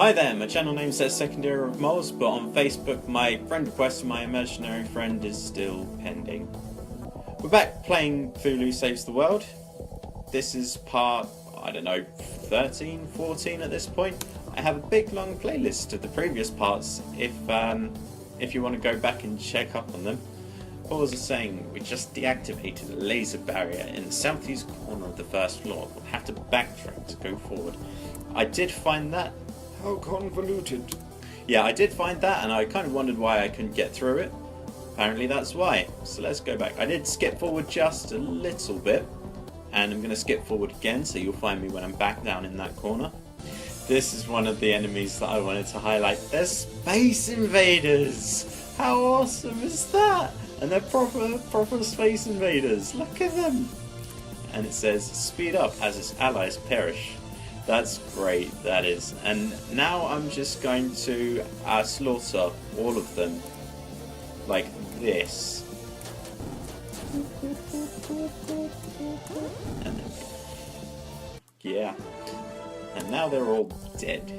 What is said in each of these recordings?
Hi there, my channel name says Secondary of Moles, but on Facebook my friend request for my imaginary friend is still pending. We're back playing Cthulhu Saves the World. This is part, I don't know, 13, 14 at this point. I have a big long playlist of the previous parts if you want to go back and check up on them. Paws is saying we just deactivated a laser barrier in the southeast corner of the first floor. We'll have to backtrack to go forward. I did find that. How convoluted. Yeah, I did find that, and I kind of wondered why I couldn't get through it. Apparently that's why. So let's go back. I did skip forward just a little bit, and I'm going to skip forward again, so you'll find me when I'm back down in that corner. This is one of the enemies that I wanted to highlight. They're Space Invaders! How awesome is that? And they're proper Space Invaders. Look at them! And it says, speed up as its allies perish. That's great, that is. And now I'm just going to slaughter all of them. Like this. And then, yeah. And now they're all dead.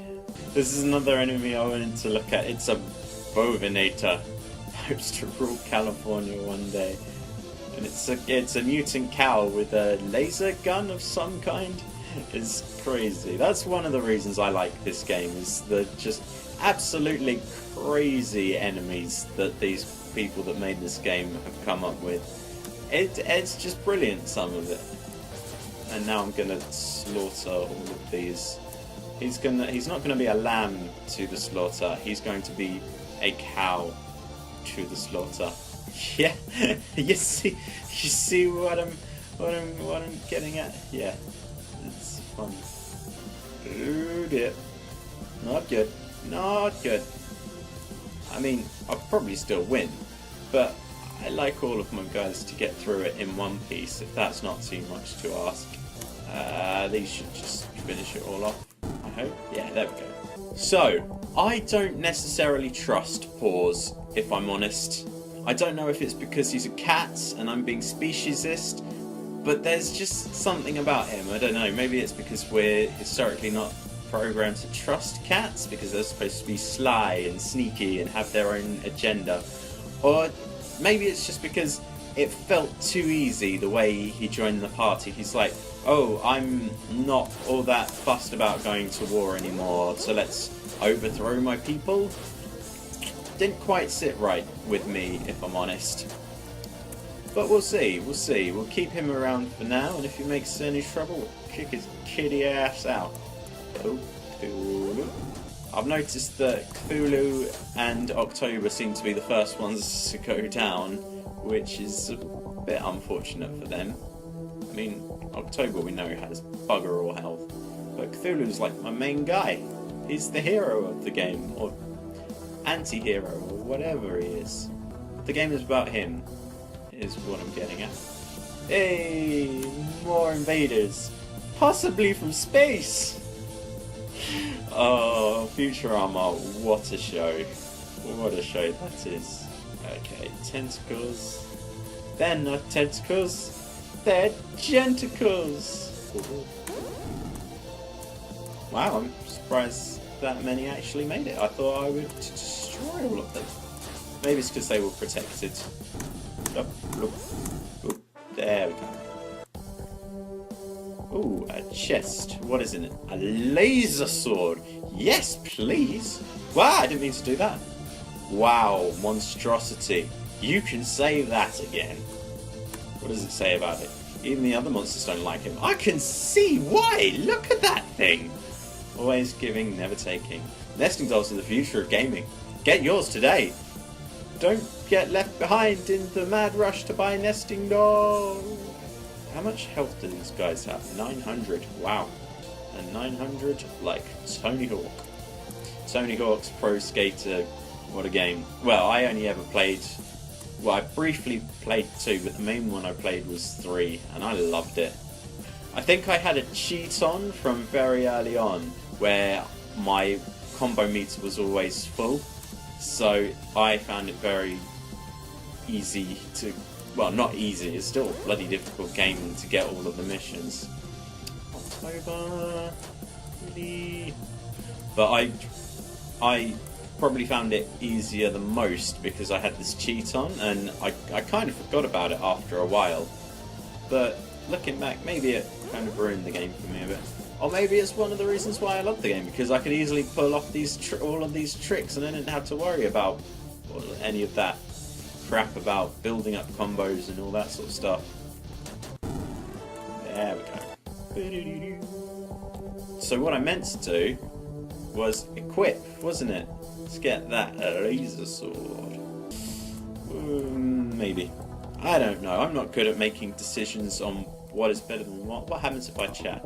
This is another enemy I wanted to look at. It's a Bovinator. Hopes to rule California one day. And it's a mutant cow with a laser gun of some kind. It's crazy. That's one of the reasons I like this game, is the just absolutely crazy enemies that these people that made this game have come up with. It's just brilliant, some of it. And now I'm gonna slaughter all of these. He's not gonna be a lamb to the slaughter. He's going to be a cow to the slaughter. Yeah, you see what I'm getting at? Yeah. It's fun. Oh dear. Not good. Not good. I mean, I'll probably still win, but I like all of my guys to get through it in one piece, if that's not too much to ask. These should just finish it all off, I hope. Yeah, there we go. So, I don't necessarily trust Paws, if I'm honest. I don't know if it's because he's a cat and I'm being speciesist, but there's just something about him. I don't know, maybe it's because we're historically not programmed to trust cats because they're supposed to be sly and sneaky and have their own agenda. Or maybe it's just because it felt too easy the way he joined the party. He's like, oh, I'm not all that fussed about going to war anymore, so let's overthrow my people. Didn't quite sit right with me, if I'm honest. But we'll see, we'll see. We'll keep him around for now, and if he makes any trouble, we'll kick his kitty ass out. Oh, Cthulhu. I've noticed that Cthulhu and October seem to be the first ones to go down, which is a bit unfortunate for them. I mean, October we know has bugger all health, but Cthulhu's like my main guy. He's the hero of the game, or anti-hero, or whatever he is. The game is about him, is what I'm getting at. Hey, more invaders. Possibly from space! Oh, Futurama, what a show. What a show that is. Okay, tentacles. They're not tentacles, they're genticles! Wow, I'm surprised that many actually made it. I thought I would destroy all of them. Maybe it's because they were protected. Look, look, look. There we go. Ooh, a chest. What is in it? A laser sword. Yes, please. Wow, I didn't mean to do that. Wow, monstrosity. You can say that again. What does it say about it? Even the other monsters don't like him. I can see why. Look at that thing. Always giving, never taking. Nesting dolls are the future of gaming. Get yours today. Don't get left behind in the mad rush to buy nesting doll. How much health do these guys have? 900. Wow. And 900 like Tony Hawk. Tony Hawk's Pro Skater. What a game. Well, I only ever played... Well, I briefly played 2, but the main one I played was 3, and I loved it. I think I had a cheat on from very early on, where my combo meter was always full. So I found it very easy to... Well, not easy, it's still a bloody difficult game to get all of the missions. October... Really... But I probably found it easier than most because I had this cheat on, and I kind of forgot about it after a while. But looking back, maybe it kind of ruined the game for me a bit. Or maybe it's one of the reasons why I love the game, because I could easily pull off all of these tricks and I didn't have to worry about any of that crap about building up combos and all that sort of stuff. There we go. So what I meant to do was equip, wasn't it? Let's get that laser sword. Maybe. I don't know. I'm not good at making decisions on what is better than what. What happens if I chat?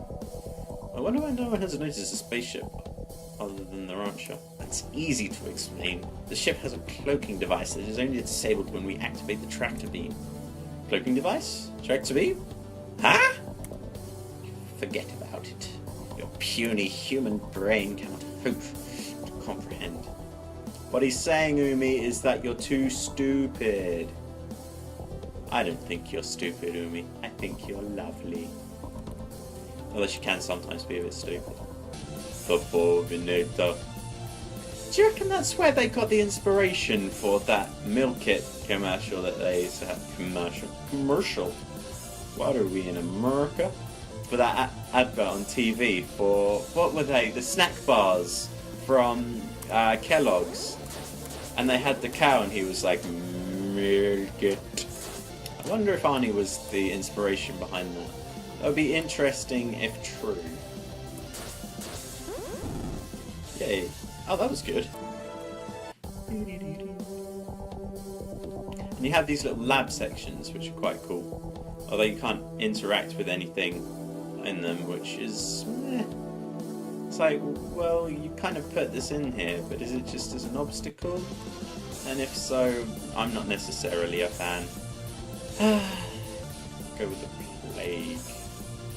I wonder why no one has noticed a spaceship other than the rancher. That's easy to explain. The ship has a cloaking device that is only disabled when we activate the tractor beam. Cloaking device? Tractor beam? Huh? Forget about it. Your puny human brain cannot hope to comprehend. What he's saying, Umi, is that you're too stupid. I don't think you're stupid, Umi. I think you're lovely. Although she can sometimes be a bit stupid. The Bovinator. Do you reckon that's where they got the inspiration for that Milk It commercial that they used to have? Commercial? What are we in America? For that advert on TV for, what were they? The snack bars from Kellogg's. And they had the cow and he was like, Milk It. I wonder if Arnie was the inspiration behind that. That would be interesting if true. Yay. Oh, that was good. And you have these little lab sections, which are quite cool. Although you can't interact with anything in them, which is... It's like, well, you kind of put this in here, but is it just as an obstacle? And if so, I'm not necessarily a fan. Go with the plague.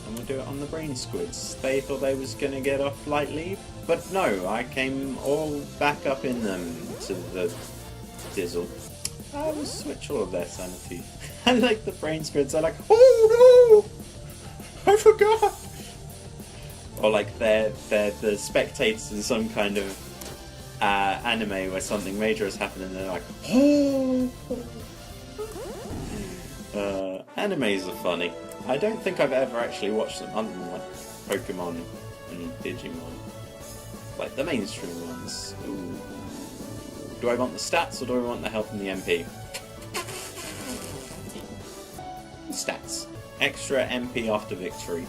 And we'll do it on the brain squids. They thought they was going to get off lightly, but no, I came all back up in them to the dizzle. I will switch all of their sanity. I like the brain squids, they're like, oh no! I forgot! Or like they're the spectators in some kind of anime where something major has happened and they're like, oh! Animes are funny. I don't think I've ever actually watched them other than like Pokemon and Digimon. Like the mainstream ones. Ooh. Do I want the stats or do I want the health and the MP? Stats. Extra MP after victory.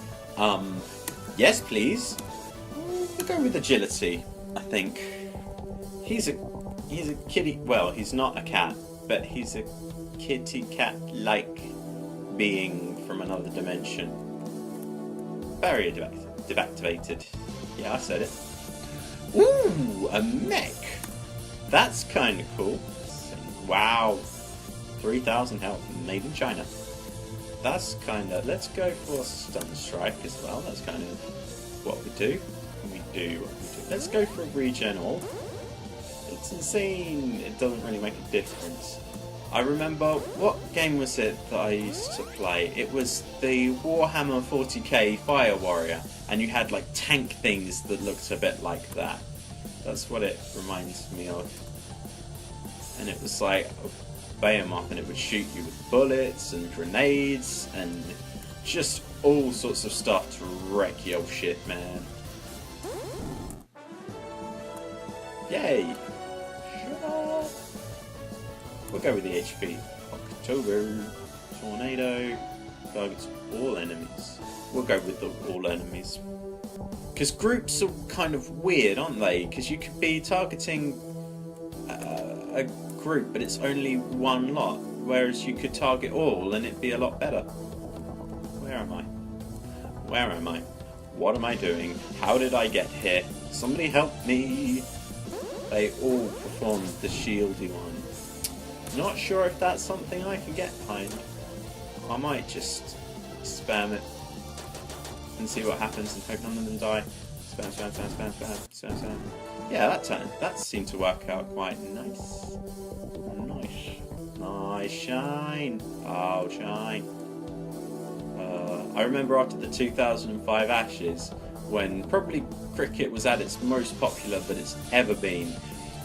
Yes please. We'll go with agility, I think. He's a kitty, well, he's not a cat, but he's a kitty cat-like being from another dimension. Barrier deactivated. Yeah, I said it. Ooh, a mech! That's kind of cool. Wow. 3,000 health, made in China. That's kind of... Let's go for Stun Strike as well. That's kind of what we do. Let's go for regen all. It's insane. It doesn't really make a difference. I remember, what game was it that I used to play? It was the Warhammer 40k Fire Warrior, and you had like tank things that looked a bit like that. That's what it reminds me of. And it was like a behemoth, and it would shoot you with bullets and grenades and just all sorts of stuff to wreck your shit, man. Yay! We'll go with the HP. October, Tornado, targets all enemies. We'll go with the all enemies. Because groups are kind of weird, aren't they? Because you could be targeting a group, but it's only one lot. Whereas you could target all and it'd be a lot better. Where am I? Where am I? What am I doing? How did I get here? Somebody help me! They all performed the shieldy one. Not sure if that's something I can get behind. I might just spam it and see what happens and hope none of them die. Spam, spam, spam, spam, spam, spam, spam. Yeah, that seemed to work out quite nice. Nice. Nice shine. Oh, shine. I remember after the 2005 Ashes when probably cricket was at its most popular that it's ever been.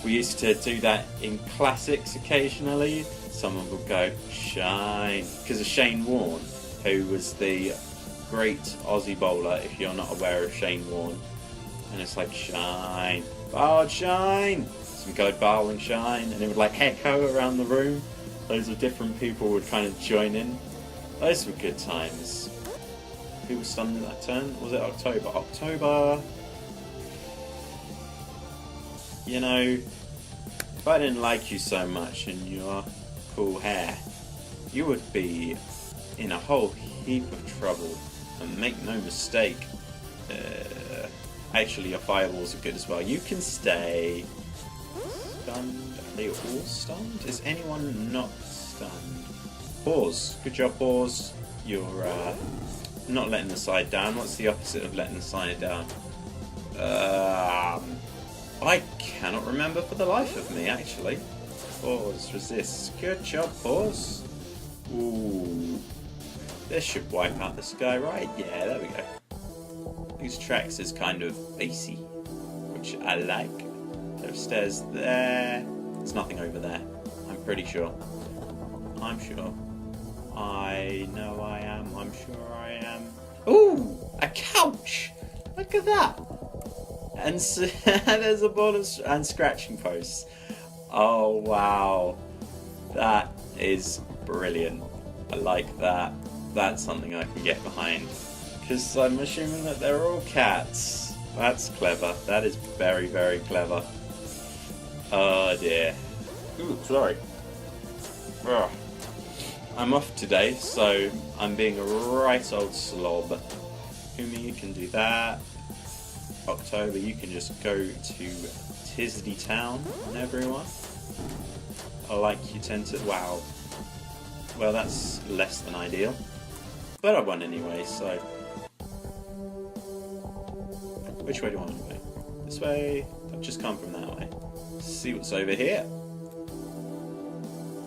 We used to do that in classics occasionally. Someone would go, "Shine," because of Shane Warne, who was the great Aussie bowler, if you're not aware of Shane Warne. And it's like, "Shine, Bard, shine." Some guy bowling "Shine," and it would like echo around the room. Loads of different people would kind of join in. Those were good times. Who was stunned in that turn? Was it October? October. You know, if I didn't like you so much and your cool hair, you would be in a whole heap of trouble. And make no mistake, actually your fireballs are good as well. You can stay stunned. Are they all stunned? Is anyone not stunned? Paws. Good job, Paws. You're not letting the side down. What's the opposite of letting the side down? I cannot remember for the life of me, actually. Paws, resist. Good job, Paws. Ooh. This should wipe out this guy, right? Yeah, there we go. These tracks is kind of bassy, which I like. There's stairs there. There's nothing over there. I'm pretty sure. I'm sure. I know I am. I'm sure I am. Ooh! A couch! Look at that! And so, there's a ball and scratching posts. Oh wow, that is brilliant. I like that. That's something I can get behind. Because I'm assuming that they're all cats. That's clever. That is very, very clever. Oh dear. Ooh, sorry. Ugh. I'm off today, so I'm being a right old slob. Kumi, you can do that. October, you can just go to Tisdy Town and everyone. I like you tend to... Wow. Well, that's less than ideal. But I won anyway, so... Which way do I want to go? This way? I've just come from that way. Let's see what's over here.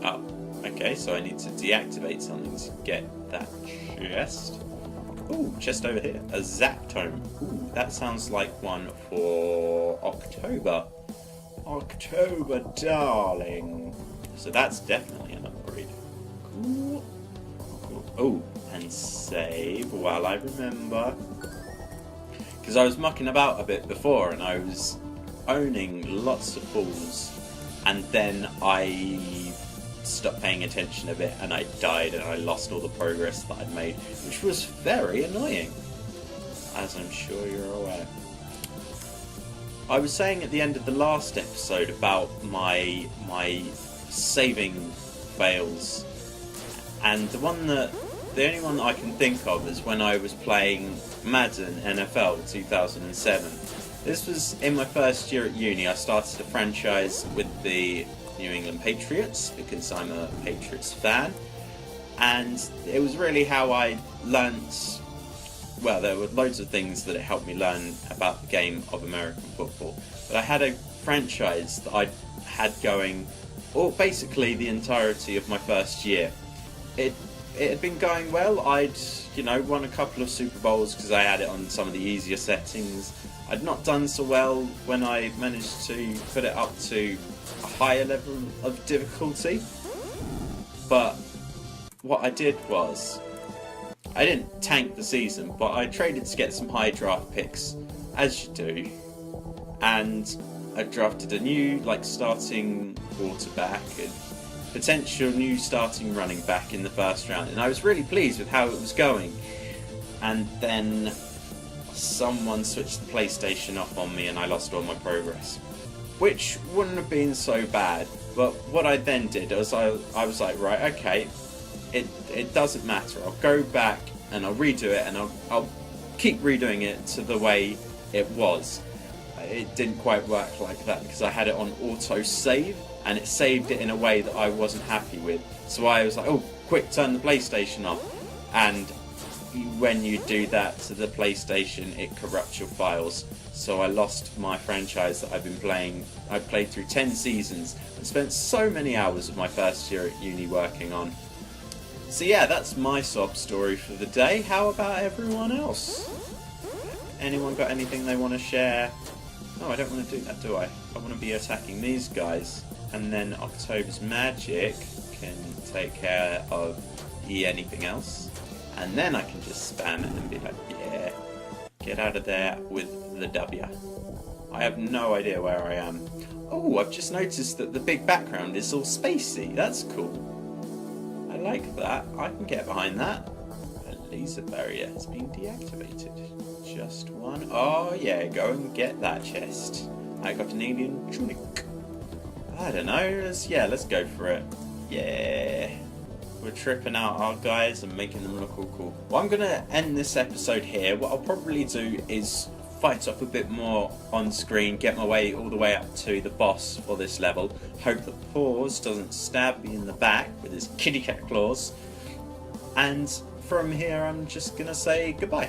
Oh, okay, so I need to deactivate something to get that chest. Ooh, chest over here. A Zaptome. Ooh, that sounds like one for October. October, darling. So that's definitely an upgrade. Cool. Oh, and save while I remember. Because I was mucking about a bit before and I was owning lots of falls. And then I stopped paying attention a bit and I died and I lost all the progress that I'd made, which was very annoying, as I'm sure you're aware. I was saying at the end of the last episode about my saving fails, and the only one that I can think of is when I was playing Madden NFL 2007. This was in my first year at uni. I started a franchise with the New England Patriots because I'm a Patriots fan, and it was really how I learnt. Well, there were loads of things that it helped me learn about the game of American football, but I had a franchise that I had going basically the entirety of my first year. It had been going well. I'd won a couple of Super Bowls because I had it on some of the easier settings. I'd not done so well when I managed to put it up to a higher level of difficulty, but what I did was I didn't tank the season, but I traded to get some high draft picks, as you do, and I drafted a new starting quarterback and potential new starting running back in the first round, and I was really pleased with how it was going. And then someone switched the PlayStation off on me and I lost all my progress, which wouldn't have been so bad. But what I then did was I was like, right, okay, it doesn't matter. I'll go back and I'll redo it, and I'll keep redoing it to the way it was. It didn't quite work like that because I had it on auto save, and it saved it in a way that I wasn't happy with. So I was like, oh, quick, turn the PlayStation off. And when you do that to the PlayStation, it corrupts your files. So I lost my franchise that I've been playing. I played through 10 seasons and spent so many hours of my first year at uni working on. So yeah, that's my sob story for the day. How about everyone else? Anyone got anything they want to share? No, I don't want to do that, do I? I want to be attacking these guys. And then October's magic can take care of anything else. And then I can just spam it and be like, yeah, get out of there with the W. I have no idea where I am. Oh, I've just noticed that the big background is all spacey. That's cool. I like that. I can get behind that. A laser barrier has been deactivated. Just one. Oh yeah, go and get that chest. I got an alien tunic. I don't know. Let's go for it. Yeah. We're tripping out our guys and making them look all cool. Well, I'm going to end this episode here. What I'll probably do is fight off a bit more on screen, get my way all the way up to the boss for this level. Hope that Paws doesn't stab me in the back with his kitty cat claws. And from here, I'm just going to say goodbye.